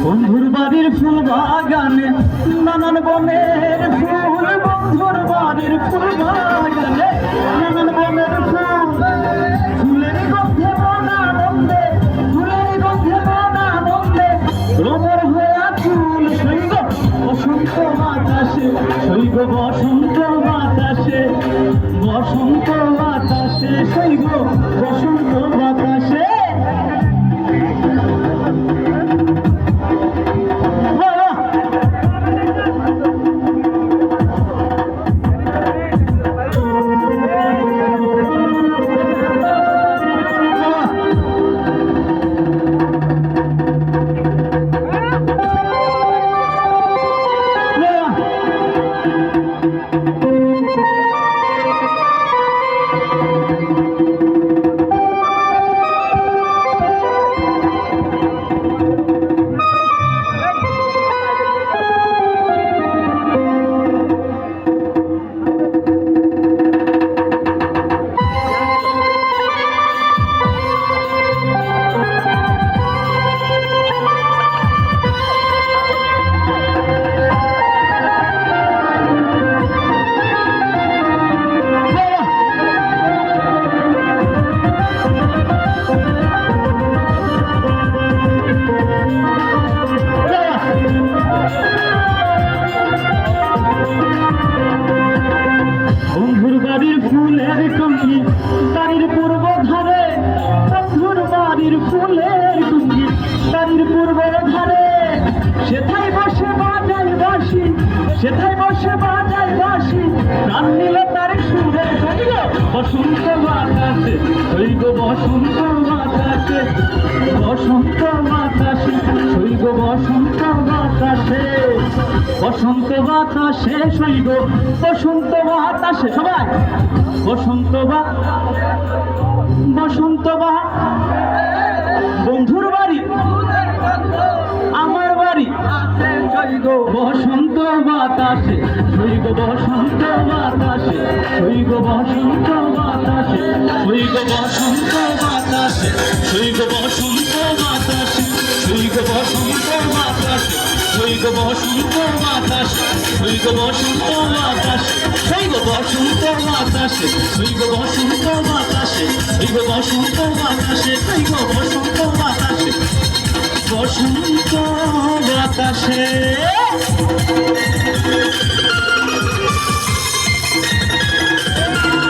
বন্ধুর বাড়ির ফুল বাগানে নানান বনের ফুল, বন্ধুর বাড়ির ফুল বাগানে নানান বনের ফুল, ফুলের গন্ধে মন আনন্দে, ফুলের গন্ধে মন আনন্দে রোমর হয়ে ফুল সৈব বসন্ত বাতাসে, সৈব বসন্ত বাতাসে, বসন্ত বাতাসে, সৈব বসন্ত বাতাসে। বন্ধুর বাড়ির ফুলের টুঙ্গি বাড়ির পূর্ব ধারে, বন্ধুর বাড়ির ফুলের টুঙ্গি বাড়ির পূর্ব ধারে, সেথায় বসে বাজায় বাঁশি, সেথায় বসে বাজায় বাঁশি, প্রাণ নিল তার সুরে সইল বসন্ত বাতাসে, সইল বসন্ত বাতাসে, বসন্ত বাতাসে, সইল বসন্ত বাতাসে, বসন্ত বাতাসে, সইল বসন্ত বাতাসে। সবাই বসন্ত বসন্ত বন্ধুর বাড়ি আমার বাড়ি, বসন্ত বাতাসে, সইগ বসন্ত বাতাসে, সইগ বসন্ত বাতাসে, সইগ বসন্ত বাতাসে, সইগ বসন্ত বাতাসে, সইগ বসন্ত বাতাসে, সইগ বসন্ত বাতাসে, সইগ বসন্ত বাতাসে, সইগ বসন্ত বাতাসে, সইগ বসন্ত বাতাসে, সইগ বসন্ত বাতাসে, সইগ বসন্ত বাতাসে, বসন্ত বাতাসে।